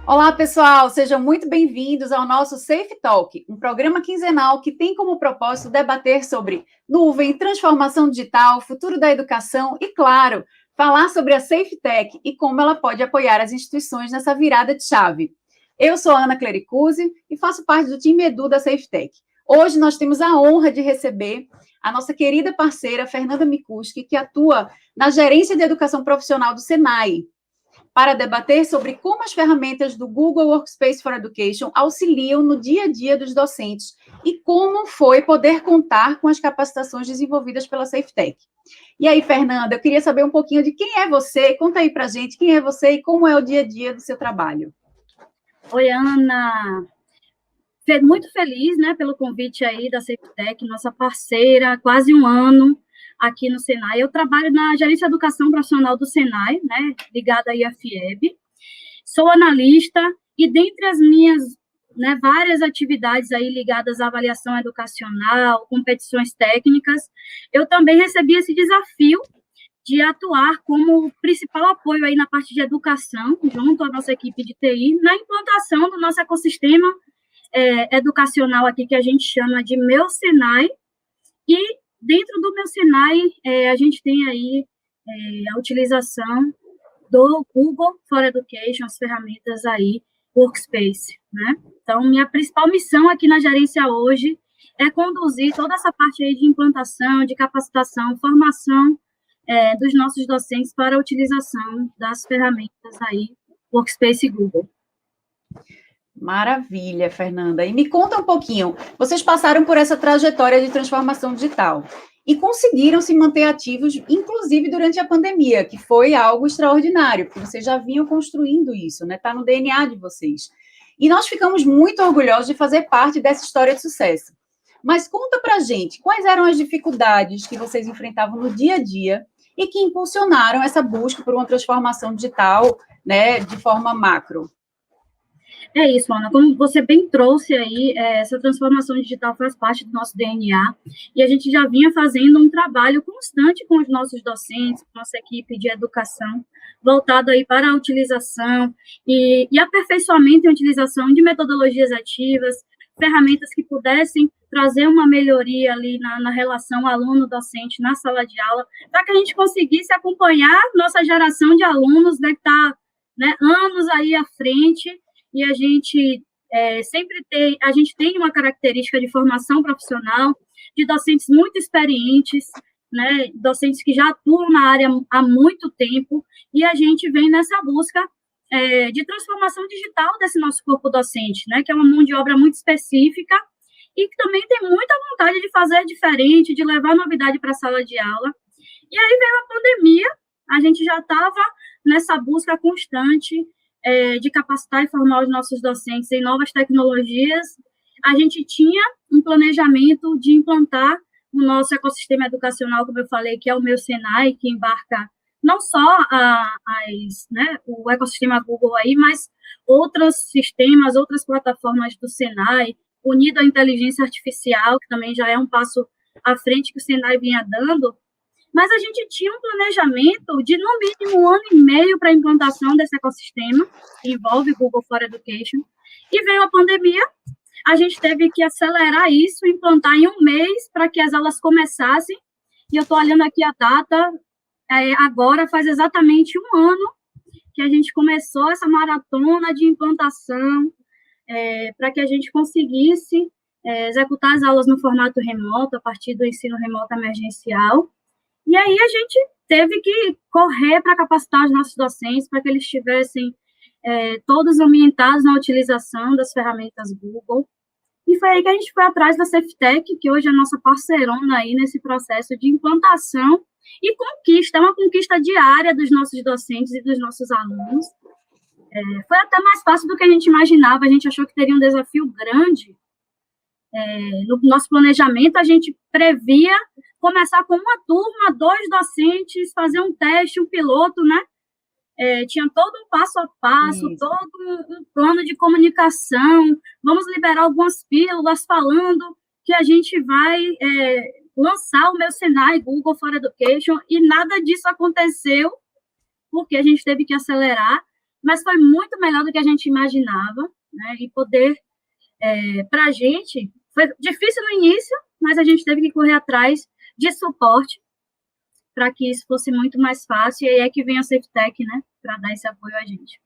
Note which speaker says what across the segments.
Speaker 1: Olá, pessoal, sejam muito bem-vindos ao nosso Safe Talk, um programa quinzenal que tem como propósito debater sobre nuvem, transformação digital, futuro da educação e, claro, falar sobre a Safe Tech e como ela pode apoiar as instituições nessa virada de chave. Eu sou a Ana Clericuzzi e faço parte do time Edu da Safe Tech. Hoje nós temos a honra de receber a nossa querida parceira Fernanda Mikuski, que atua na Gerência de Educação Profissional do Senai, para debater sobre como as ferramentas do Google Workspace for Education auxiliam no dia a dia dos docentes e como foi poder contar com as capacitações desenvolvidas pela SafeTech. E aí, Fernanda, eu queria saber um pouquinho de quem é você, conta aí pra gente quem é você e como é o dia a dia do seu trabalho.
Speaker 2: Oi, Ana, muito feliz, né, pelo convite aí da SafeTech, nossa parceira, há quase um ano aqui no Senai. Eu trabalho na Gerência de Educação Profissional do Senai, né, ligada aí à FIEB. Sou analista e dentre as minhas, né, várias atividades aí ligadas à avaliação educacional, competições técnicas, eu também recebi esse desafio de atuar como principal apoio aí na parte de educação, junto à nossa equipe de TI, na implantação do nosso ecossistema educacional aqui, que a gente chama de Meu Senai, e dentro do Meu Senai, a gente tem aí a utilização do Google for Education, as ferramentas aí, Workspace, né? Então, minha principal missão aqui na gerência hoje é conduzir toda essa parte aí de implantação, de capacitação, formação dos nossos docentes para a utilização das ferramentas aí, Workspace e Google.
Speaker 1: Maravilha, Fernanda. E me conta um pouquinho, vocês passaram por essa trajetória de transformação digital e conseguiram se manter ativos, inclusive durante a pandemia, que foi algo extraordinário, porque vocês já vinham construindo isso, né? Está no DNA de vocês. E nós ficamos muito orgulhosos de fazer parte dessa história de sucesso. Mas conta pra gente, quais eram as dificuldades que vocês enfrentavam no dia a dia e que impulsionaram essa busca por uma transformação digital, né, de forma macro?
Speaker 2: É isso, Ana, como você bem trouxe aí, essa transformação digital faz parte do nosso DNA, e a gente já vinha fazendo um trabalho constante com os nossos docentes, com nossa equipe de educação, voltado aí para a utilização e aperfeiçoamento e utilização de metodologias ativas, ferramentas que pudessem trazer uma melhoria ali na relação aluno-docente na sala de aula, para que a gente conseguisse acompanhar nossa geração de alunos, né, que está, né, anos aí à frente, e a gente a gente tem uma característica de formação profissional, de docentes muito experientes, né, docentes que já atuam na área há muito tempo, e a gente vem nessa busca de transformação digital desse nosso corpo docente, né, que é uma mão de obra muito específica, e que também tem muita vontade de fazer diferente, de levar novidade para a sala de aula. E aí veio a pandemia, a gente já estava nessa busca constante de capacitar e formar os nossos docentes em novas tecnologias. A gente tinha um planejamento de implantar o nosso ecossistema educacional, como eu falei, que é o Meu Senai, que embarca não só o ecossistema Google aí, mas outros sistemas, outras plataformas do Senai, unido à inteligência artificial, que também já é um passo à frente que o Senai vinha dando. Mas a gente tinha um planejamento de, no mínimo, 1 ano e meio para a implantação desse ecossistema, que envolve Google for Education, e veio a pandemia, a gente teve que acelerar isso, implantar em 1 mês, para que as aulas começassem, e eu estou olhando aqui a data, agora faz exatamente 1 ano que a gente começou essa maratona de implantação, para que a gente conseguisse executar as aulas no formato remoto, a partir do ensino remoto emergencial. E aí a gente teve que correr para capacitar os nossos docentes, para que eles estivessem todos ambientados na utilização das ferramentas Google. E foi aí que a gente foi atrás da SafeTech, que hoje é a nossa parceirona aí nesse processo de implantação e conquista, é uma conquista diária dos nossos docentes e dos nossos alunos. Foi até mais fácil do que a gente imaginava, a gente achou que teria um desafio grande. No nosso planejamento, a gente previa começar com uma turma, 2 docentes, fazer um teste, um piloto, né? Tinha todo um passo a passo, isso, todo um plano de comunicação, vamos liberar algumas pílulas falando que a gente vai lançar o Meu Senai, Google for Education, e nada disso aconteceu, porque a gente teve que acelerar, mas foi muito melhor do que a gente imaginava, né? E poder, para a gente, foi difícil no início, mas a gente teve que correr atrás de suporte para que isso fosse muito mais fácil, e aí é que vem a SafeTech, né, para dar esse apoio a gente.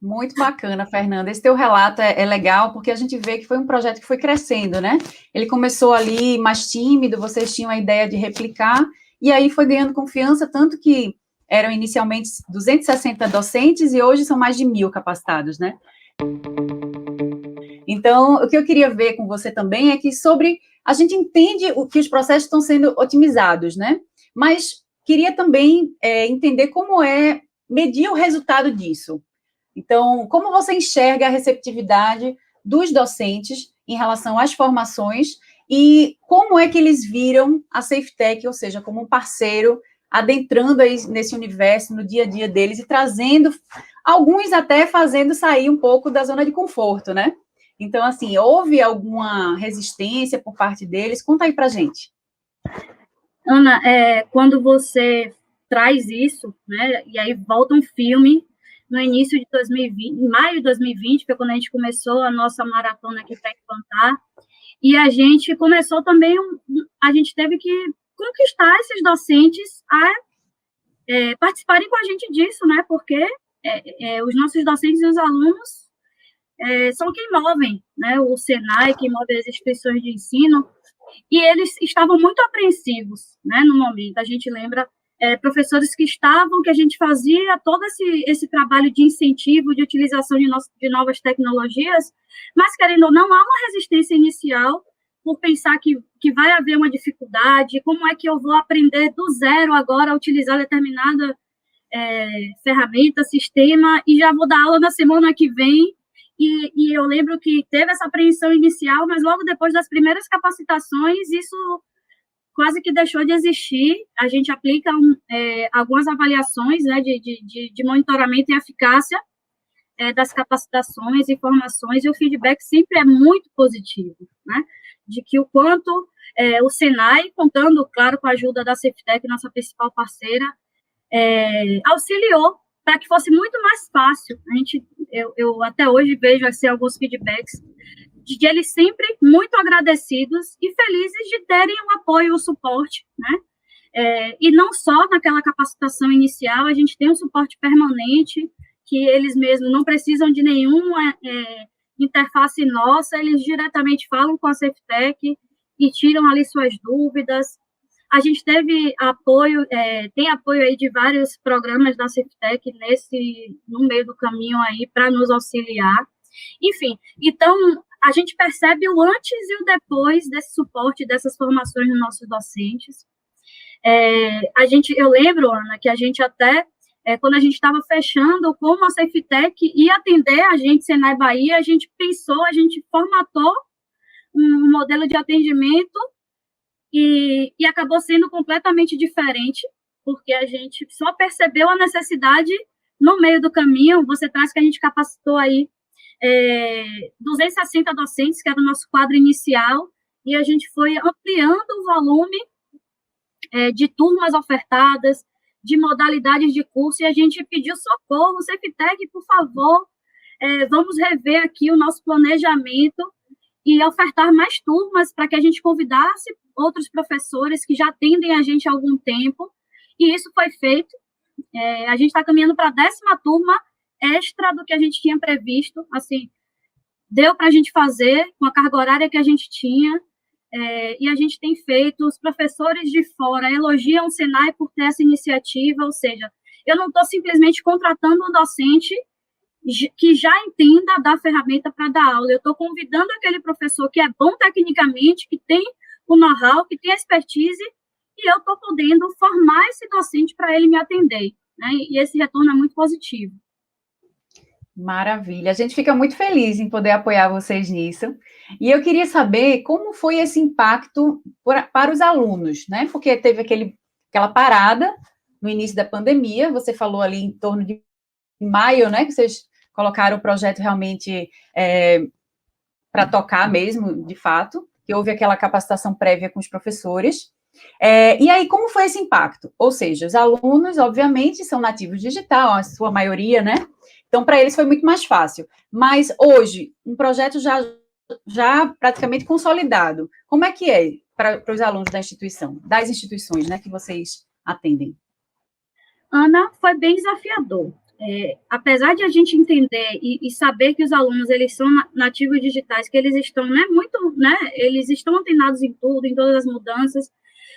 Speaker 1: Muito bacana, Fernanda. Esse teu relato é legal, porque a gente vê que foi um projeto que foi crescendo, né? Ele começou ali mais tímido, vocês tinham a ideia de replicar, e aí foi ganhando confiança, tanto que eram inicialmente 260 docentes e hoje são mais de 1.000 capacitados, né? Então, o que eu queria ver com você também é que a gente entende que os processos estão sendo otimizados, né? Mas queria também entender como é medir o resultado disso. Então, como você enxerga a receptividade dos docentes em relação às formações e como é que eles viram a SafeTech, ou seja, como um parceiro, adentrando aí nesse universo, no dia a dia deles e trazendo, alguns até fazendo sair um pouco da zona de conforto, né? Então, assim, houve alguma resistência por parte deles? Conta aí pra gente.
Speaker 2: Ana, quando você traz isso, né, e aí volta um filme no início de 2020, em maio de 2020, foi quando a gente começou a nossa maratona aqui para implantar, e a gente começou também, a gente teve que conquistar esses docentes a participarem com a gente disso, né, porque os nossos docentes e os alunos são quem movem, né, o Senai, quem move as instituições de ensino, e eles estavam muito apreensivos, né, no momento. A gente lembra professores que a gente fazia todo esse trabalho de incentivo, de utilização de novas tecnologias, mas, querendo ou não, há uma resistência inicial por pensar que vai haver uma dificuldade, como é que eu vou aprender do zero agora a utilizar determinada ferramenta, sistema, e já vou dar aula na semana que vem. E eu lembro que teve essa apreensão inicial, mas logo depois das primeiras capacitações, isso quase que deixou de existir. A gente aplica algumas avaliações, né, de monitoramento e eficácia das capacitações e formações, e o feedback sempre é muito positivo, né, de que o quanto o Senai, contando, claro, com a ajuda da SafeTech, nossa principal parceira, auxiliou para que fosse muito mais fácil. Eu até hoje vejo assim, alguns feedbacks de eles sempre muito agradecidos e felizes de terem o apoio e o suporte, né? E não só naquela capacitação inicial, a gente tem um suporte permanente, que eles mesmos não precisam de nenhuma interface nossa, eles diretamente falam com a SafeTech e tiram ali suas dúvidas. A gente teve apoio, tem apoio aí de vários programas da SafeTech no meio do caminho aí para nos auxiliar. Enfim, então a gente percebe o antes e o depois desse suporte, dessas formações dos nossos docentes. Eu lembro, Ana, que a gente até, quando a gente estava fechando como a SafeTech ia atender a gente, Senai Bahia, a gente formatou um modelo de atendimento e acabou sendo completamente diferente, porque a gente só percebeu a necessidade no meio do caminho. Você traz que a gente capacitou aí 260 docentes, que era o nosso quadro inicial, e a gente foi ampliando o volume de turmas ofertadas, de modalidades de curso, e a gente pediu socorro, SafeTech, por favor, vamos rever aqui o nosso planejamento e ofertar mais turmas para que a gente convidasse outros professores que já atendem a gente há algum tempo, e isso foi feito. A gente está caminhando para a 10ª turma extra do que a gente tinha previsto, assim, deu para a gente fazer com a carga horária que a gente tinha, e a gente tem feito. Os professores de fora elogiam o Senai por ter essa iniciativa, ou seja, eu não estou simplesmente contratando um docente que já entenda da ferramenta para dar aula, eu estou convidando aquele professor que é bom tecnicamente, que tem o know-how, que tem a expertise, e eu estou podendo formar esse docente para ele me atender, né? E esse retorno é muito positivo.
Speaker 1: Maravilha, a gente fica muito feliz em poder apoiar vocês nisso. E eu queria saber como foi esse impacto para os alunos, né? Porque teve aquela parada no início da pandemia, você falou ali em torno de maio, né? Que vocês colocaram o projeto realmente para tocar mesmo, de fato, que houve aquela capacitação prévia com os professores. E aí, como foi esse impacto? Ou seja, os alunos, obviamente, são nativos digital, a sua maioria, né? Então, para eles foi muito mais fácil. Mas hoje, um projeto já praticamente consolidado, como é que é para os alunos das instituições, né, que vocês atendem?
Speaker 2: Ana, foi bem desafiador. Apesar de a gente entender e saber que os alunos eles são nativos digitais, que eles estão, né, muito, né, eles estão antenados em tudo, em todas as mudanças.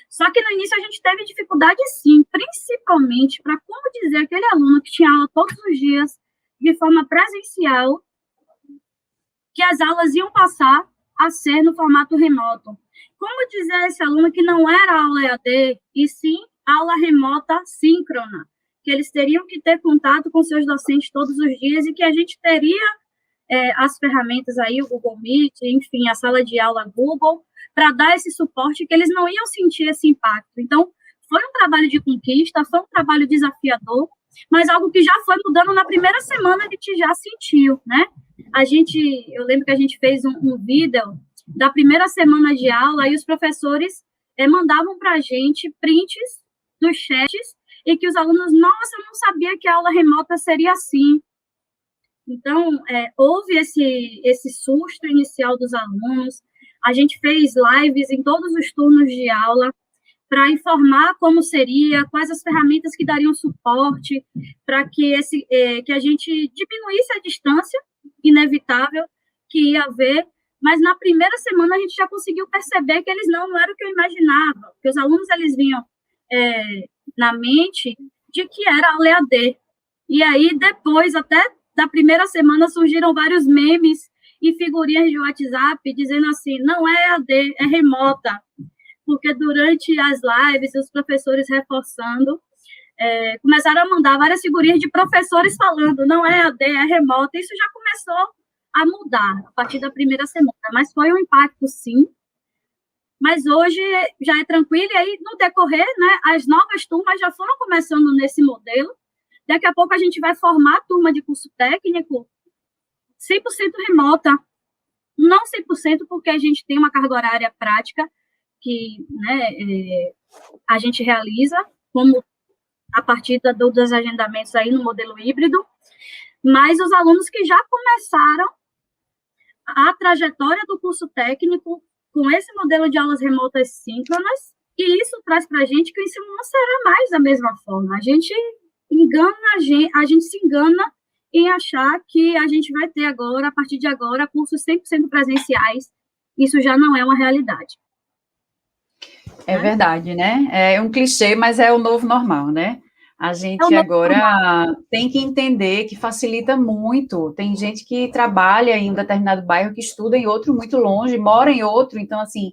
Speaker 2: Só que no início a gente teve dificuldade, sim, principalmente para como dizer aquele aluno que tinha aula todos os dias de forma presencial, que as aulas iam passar a ser no formato remoto. Como dizer a esse aluno que não era aula EAD, e sim aula remota síncrona, que eles teriam que ter contato com seus docentes todos os dias e que a gente teria as ferramentas aí, o Google Meet, enfim, a sala de aula Google, para dar esse suporte, que eles não iam sentir esse impacto. Então, foi um trabalho de conquista, foi um trabalho desafiador, mas algo que já foi mudando na primeira semana, a gente já sentiu, né? Eu lembro que a gente fez um vídeo da primeira semana de aula e os professores mandavam para a gente prints dos chats e que os alunos, nossa, eu não sabia que a aula remota seria assim. Então, houve esse susto inicial dos alunos, a gente fez lives em todos os turnos de aula para informar como seria, quais as ferramentas que dariam suporte, para que a gente diminuísse a distância inevitável que ia haver, mas na primeira semana a gente já conseguiu perceber que eles não eram o que eu imaginava, que os alunos eles vinham na mente de que era a EAD. E aí, depois, até da primeira semana, surgiram vários memes e figurinhas de WhatsApp dizendo assim, não é EAD, é remota, porque durante as lives, os professores reforçando, começaram a mandar várias figurinhas de professores falando, não é EAD, é remota. Isso já começou a mudar a partir da primeira semana, mas foi um impacto, sim. Mas hoje já é tranquilo, e aí, no decorrer, né, as novas turmas já foram começando nesse modelo. Daqui a pouco a gente vai formar a turma de curso técnico 100% remota. Não 100%, porque a gente tem uma carga horária prática que, né, a gente realiza, como a partir dos agendamentos aí no modelo híbrido, mas os alunos que já começaram a trajetória do curso técnico com esse modelo de aulas remotas síncronas, e isso traz para a gente que o ensino não será mais da mesma forma. A gente se engana em achar que a gente vai ter agora, a partir de agora, cursos 100% presenciais. Isso já não é uma realidade.
Speaker 1: É verdade, né? É um clichê, mas é o novo normal, né? A gente agora tem que entender que facilita muito. Tem gente que trabalha em um determinado bairro, que estuda em outro muito longe, mora em outro. Então, assim,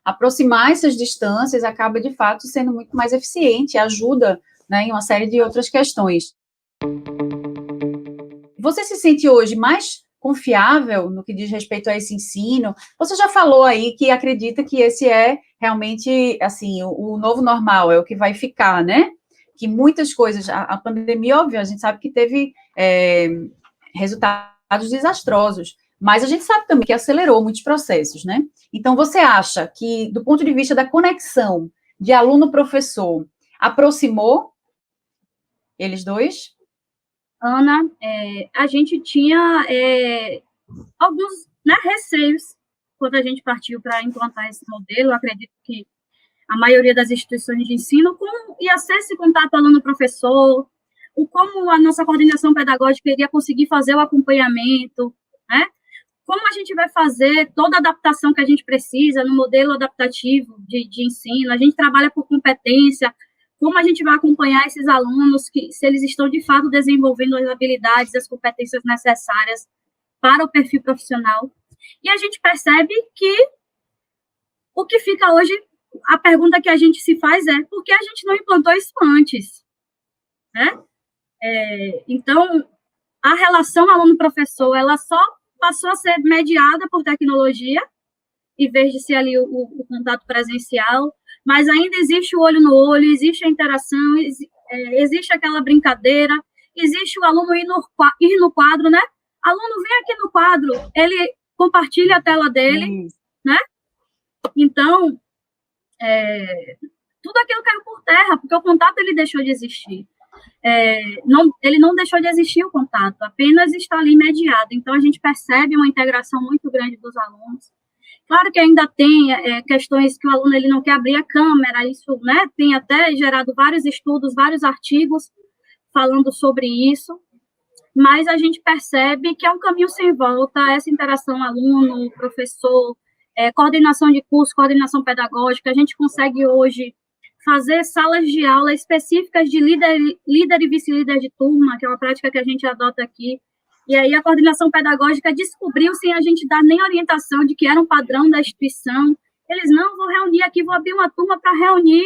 Speaker 1: aproximar essas distâncias acaba, de fato, sendo muito mais eficiente, ajuda, né, em uma série de outras questões. Você se sente hoje mais confiável no que diz respeito a esse ensino? Você já falou aí que acredita que esse é realmente, assim, o novo normal, é o que vai ficar, né? Que muitas coisas, a pandemia, óbvio, a gente sabe que teve resultados desastrosos, mas a gente sabe também que acelerou muitos processos, né? Então, você acha que, do ponto de vista da conexão de aluno-professor, aproximou eles dois?
Speaker 2: Ana, a gente tinha alguns, né, receios quando a gente partiu para implantar esse modelo. Eu acredito que a maioria das instituições de ensino, como ia ser esse contato aluno-professor, como a nossa coordenação pedagógica iria conseguir fazer o acompanhamento, né? Como a gente vai fazer toda a adaptação que a gente precisa no modelo adaptativo de ensino. A gente trabalha por competência, como a gente vai acompanhar esses alunos, se eles estão, de fato, desenvolvendo as habilidades, as competências necessárias para o perfil profissional. E a gente percebe que o que fica hoje, a pergunta que a gente se faz é, por que a gente não implantou isso antes? Né? Então, a relação aluno-professor, ela só passou a ser mediada por tecnologia, em vez de ser ali o contato presencial, mas ainda existe o olho no olho, existe a interação, existe aquela brincadeira, existe o aluno ir no quadro, né? Aluno, vem aqui no quadro, ele compartilha a tela dele, né? Então, tudo aquilo caiu por terra, porque o contato ele deixou de existir. Ele não deixou de existir o contato, apenas está ali mediado. Então, a gente percebe uma integração muito grande dos alunos. Claro que ainda tem questões que o aluno ele não quer abrir a câmera, isso, né, tem até gerado vários estudos, vários artigos falando sobre isso, mas a gente percebe que é um caminho sem volta, essa interação aluno, professor, coordenação de curso, coordenação pedagógica. A gente consegue hoje fazer salas de aula específicas de líder e vice-líder de turma, que é uma prática que a gente adota aqui. E aí a coordenação pedagógica descobriu, sem a gente dar nem orientação de que era um padrão da instituição. Eles, não, vou reunir aqui, vou abrir uma turma para reunir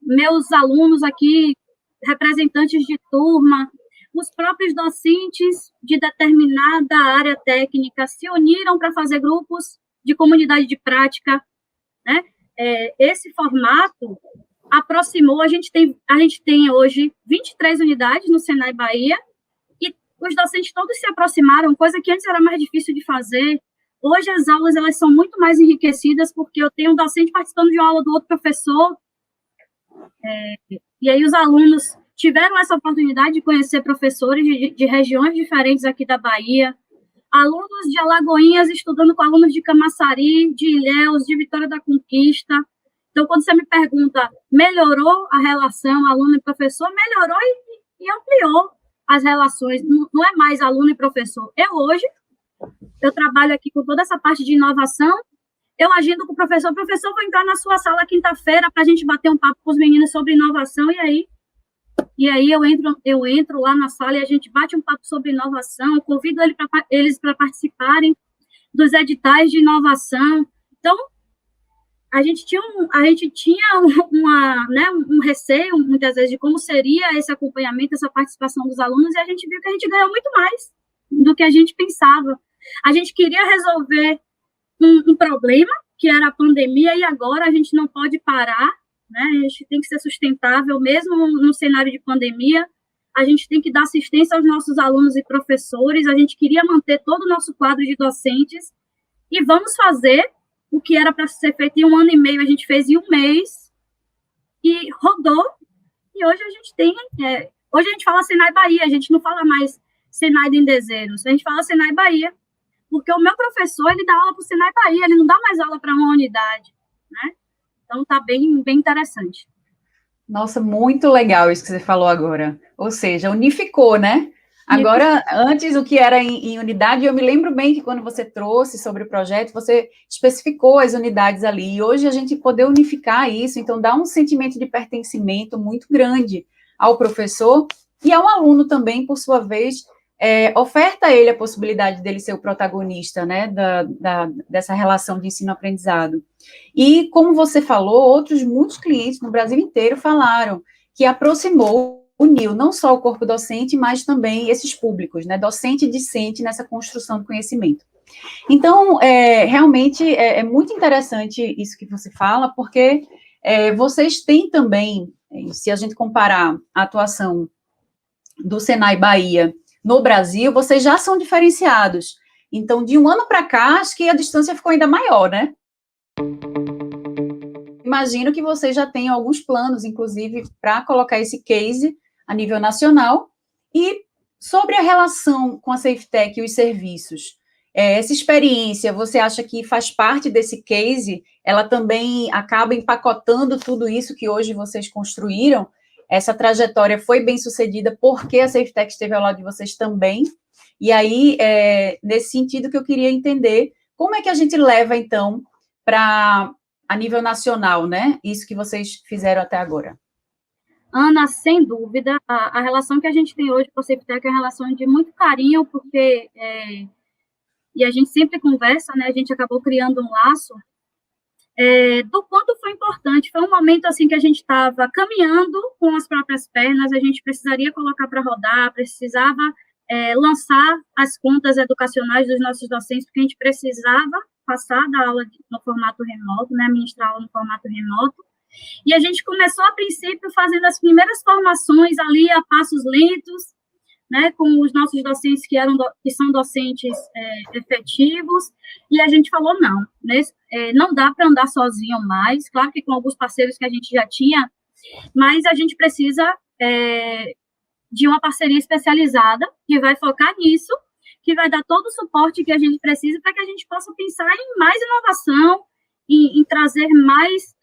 Speaker 2: meus alunos aqui, representantes de turma. Os próprios docentes de determinada área técnica se uniram para fazer grupos de comunidade de prática, né? Esse formato aproximou, a gente tem hoje 23 unidades no Senai Bahia, e os docentes todos se aproximaram, coisa que antes era mais difícil de fazer. Hoje as aulas elas são muito mais enriquecidas, porque eu tenho um docente participando de uma aula do outro professor, e aí os alunos tiveram essa oportunidade de conhecer professores de regiões diferentes aqui da Bahia, alunos de Alagoinhas estudando com alunos de Camaçari, de Ilhéus, de Vitória da Conquista. Então, quando você me pergunta, melhorou a relação aluno e professor? Melhorou e ampliou as relações. Não é mais aluno e professor. Eu trabalho aqui com toda essa parte de inovação, eu agindo com o professor, vou entrar na sua sala quinta-feira para a gente bater um papo com os meninos sobre inovação, e aí eu entro lá na sala e a gente bate um papo sobre inovação, eu convido eles para participarem dos editais de inovação. Então, a gente tinha um receio, muitas vezes, de como seria esse acompanhamento, essa participação dos alunos, e a gente viu que a gente ganhou muito mais do que a gente pensava. A gente queria resolver um problema, que era a pandemia, e agora a gente não pode parar, né? A gente tem que ser sustentável, mesmo no cenário de pandemia. A gente tem que dar assistência aos nossos alunos e professores. A gente queria manter todo o nosso quadro de docentes, e vamos fazer o que era para ser feito em 1 ano e meio, a gente fez em 1 mês, e rodou, e hoje a gente tem... hoje a gente fala Senai Bahia, a gente não fala mais Senai de Endezeiros, a gente fala Senai Bahia, porque o meu professor, ele dá aula para o Senai Bahia, ele não dá mais aula para uma unidade, né? Então, está bem, bem interessante.
Speaker 1: Nossa, muito legal isso que você falou agora. Ou seja, unificou, né? Agora, antes o que era em unidade, eu me lembro bem que quando você trouxe sobre o projeto, você especificou as unidades ali, e hoje a gente poder unificar isso, então dá um sentimento de pertencimento muito grande ao professor e ao aluno também, por sua vez, oferta a ele a possibilidade dele ser o protagonista, né, dessa relação de ensino-aprendizado. E, como você falou, muitos clientes no Brasil inteiro falaram que aproximou, uniu não só o corpo docente, mas também esses públicos, né, docente e discente nessa construção do conhecimento. Então, realmente, é muito interessante isso que você fala, porque vocês têm também, se a gente comparar a atuação do Senai Bahia no Brasil, vocês já são diferenciados. Então, de 1 ano para cá, acho que a distância ficou ainda maior, né? Imagino que vocês já tenham alguns planos, inclusive, para colocar esse case a nível nacional. E sobre a relação com a SafeTech e os serviços, essa experiência, você acha que faz parte desse case? Ela também acaba empacotando tudo isso que hoje vocês construíram? Essa trajetória foi bem sucedida porque a SafeTech esteve ao lado de vocês também? E aí, nesse sentido que eu queria entender, como é que a gente leva, então, para a nível nacional, né? Isso que vocês fizeram até agora.
Speaker 2: Ana, sem dúvida, a relação que a gente tem hoje com a SafeTech é uma relação de muito carinho, porque, e a gente sempre conversa, né? A gente acabou criando um laço, do quanto foi importante. Foi um momento, assim, que a gente estava caminhando com as próprias pernas, a gente precisaria colocar para rodar, precisava lançar as contas educacionais dos nossos docentes, porque a gente precisava passar da aula no formato remoto, né, ministrar aula no formato remoto, e a gente começou, a princípio, fazendo as primeiras formações ali a passos lentos, né, com os nossos docentes que são docentes efetivos, e a gente falou, não, não dá para andar sozinho mais, claro que com alguns parceiros que a gente já tinha, mas a gente precisa de uma parceria especializada que vai focar nisso, que vai dar todo o suporte que a gente precisa para que a gente possa pensar em mais inovação, em trazer mais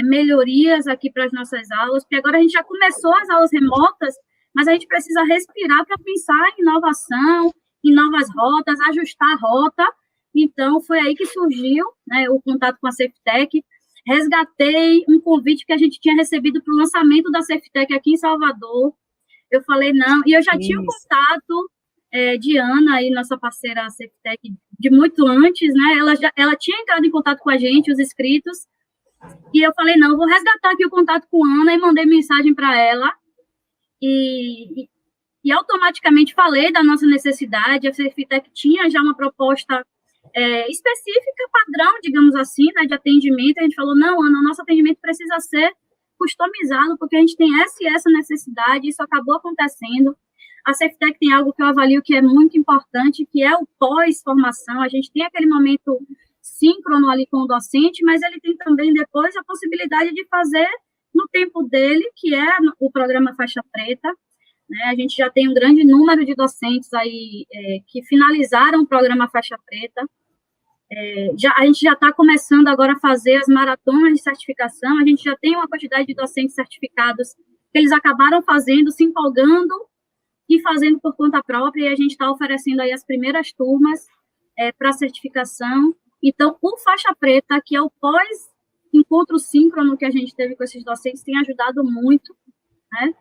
Speaker 2: melhorias aqui para as nossas aulas, porque agora a gente já começou as aulas remotas, mas a gente precisa respirar para pensar em inovação, em novas rotas, ajustar a rota. Então, foi aí que surgiu, né, o contato com a Safetec. Resgatei um convite que a gente tinha recebido para o lançamento da Safetec aqui em Salvador. Eu falei, não, e eu já tinha o contato de Ana, aí, nossa parceira Safetec, de muito antes, né, ela tinha entrado em contato com a gente, os inscritos, e eu falei, não, eu vou resgatar aqui o contato com a Ana, e mandei mensagem para ela, e automaticamente falei da nossa necessidade. A Safetec tinha já uma proposta específica, padrão, digamos assim, né, de atendimento. A gente falou, não, Ana, o nosso atendimento precisa ser customizado, porque a gente tem essa necessidade, isso acabou acontecendo. A Safetec tem algo que eu avalio que é muito importante, que é o pós-formação. A gente tem aquele momento síncrono ali com o docente, mas ele tem também depois a possibilidade de fazer no tempo dele, que é o programa Faixa Preta, né? A gente já tem um grande número de docentes aí que finalizaram o programa Faixa Preta. A gente já está começando agora a fazer as maratonas de certificação. A gente já tem uma quantidade de docentes certificados que eles acabaram fazendo, se empolgando e fazendo por conta própria, e a gente está oferecendo aí as primeiras turmas para certificação. Então, o Faixa Preta, que é o pós-encontro síncrono que a gente teve com esses docentes, tem ajudado muito, né?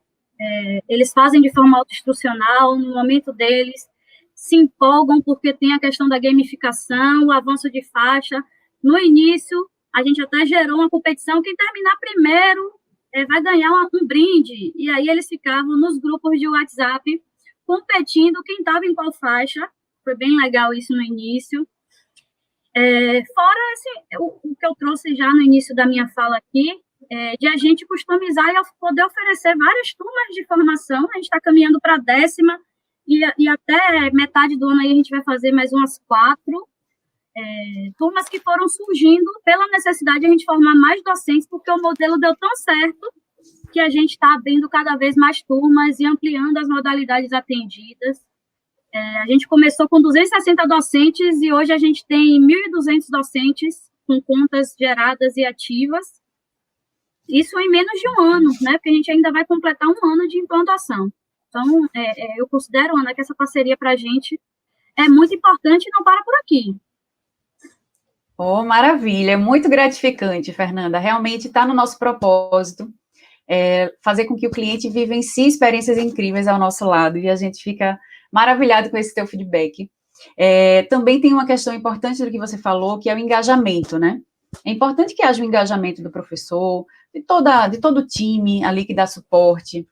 Speaker 2: Eles fazem de forma autoinstrucional, no momento deles, se empolgam porque tem a questão da gamificação, o avanço de faixa. No início, a gente até gerou uma competição, quem terminar primeiro vai ganhar um brinde, e aí eles ficavam nos grupos de WhatsApp, competindo quem estava em qual faixa. Foi bem legal isso no início. Fora o que eu trouxe já no início da minha fala aqui, de a gente customizar e poder oferecer várias turmas de formação. A gente está caminhando para a 10ª, e até metade do ano aí a gente vai fazer mais umas 4 turmas que foram surgindo pela necessidade de a gente formar mais docentes, porque o modelo deu tão certo que a gente está abrindo cada vez mais turmas e ampliando as modalidades atendidas. A gente começou com 260 docentes e hoje a gente tem 1.200 docentes com contas geradas e ativas. Isso em menos de um ano, né? Porque a gente ainda vai completar um ano de implantação. Então, eu considero, Ana, que essa parceria para a gente é muito importante e não para por aqui.
Speaker 1: Oh, maravilha, muito gratificante, Fernanda. Realmente está no nosso propósito, fazer com que o cliente vivencie experiências incríveis ao nosso lado, e a gente fica maravilhado com esse teu feedback. Também tem uma questão importante do que você falou, que é o engajamento, né? É importante que haja um engajamento do professor, de todo o time ali que dá suporte,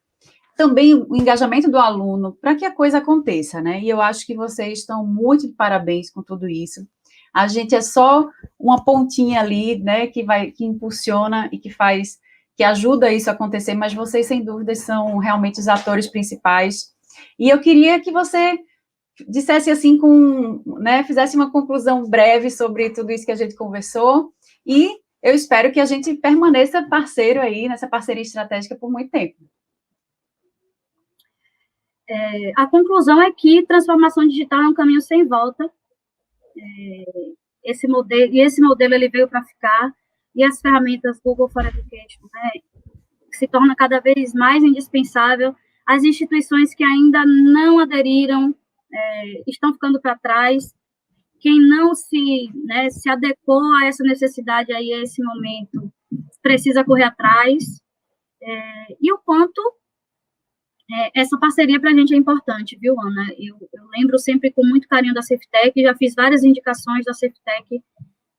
Speaker 1: também o engajamento do aluno, para que a coisa aconteça, né? E eu acho que vocês estão muito de parabéns com tudo isso. A gente é só uma pontinha ali, né, que impulsiona e que ajuda isso a acontecer, mas vocês, sem dúvida, são realmente os atores principais. E eu queria que você dissesse assim, fizesse uma conclusão breve sobre tudo isso que a gente conversou, e eu espero que a gente permaneça parceiro aí, nessa parceria estratégica por muito tempo.
Speaker 2: A conclusão é que transformação digital é um caminho sem volta. Esse modelo ele veio para ficar, e as ferramentas Google for Education, né, se torna cada vez mais indispensável. As instituições que ainda não aderiram estão ficando para trás. Quem não se adequou a essa necessidade aí, a esse momento, precisa correr atrás. E o quanto essa parceria para a gente é importante, viu, Ana? Eu lembro sempre com muito carinho da Safetec, já fiz várias indicações da Safetec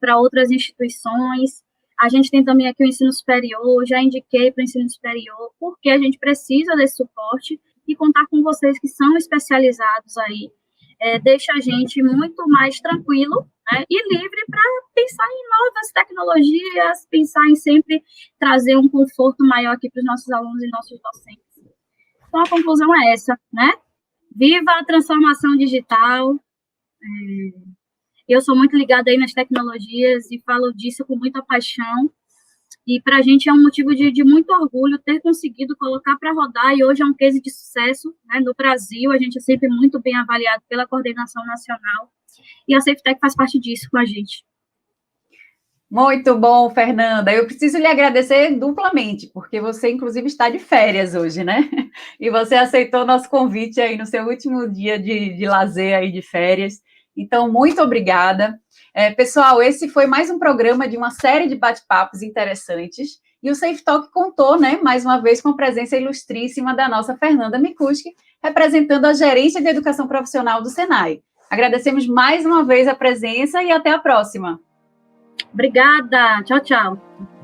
Speaker 2: para outras instituições. A gente tem também aqui o ensino superior, já indiquei para o ensino superior, porque a gente precisa desse suporte, e contar com vocês que são especializados aí deixa a gente muito mais tranquilo, né, e livre para pensar em novas tecnologias, pensar em sempre trazer um conforto maior aqui para os nossos alunos e nossos docentes. Então, a conclusão é essa, né? Viva a transformação digital. Eu sou muito ligada aí nas tecnologias e falo disso com muita paixão. E para a gente é um motivo de muito orgulho ter conseguido colocar para rodar, e hoje é um case de sucesso, né, no Brasil. A gente é sempre muito bem avaliado pela coordenação nacional, e a SafeTech faz parte disso com a gente.
Speaker 1: Muito bom, Fernanda. Eu preciso lhe agradecer duplamente, porque você, inclusive, está de férias hoje, né? E você aceitou nosso convite aí no seu último dia de lazer aí de férias. Então, muito obrigada. Pessoal, esse foi mais um programa de uma série de bate-papos interessantes. E o Safe Talk contou, né, mais uma vez, com a presença ilustríssima da nossa Fernanda Mikuski, representando a Gerência de Educação Profissional do Senai. Agradecemos mais uma vez a presença e até a próxima.
Speaker 2: Obrigada. Tchau, tchau.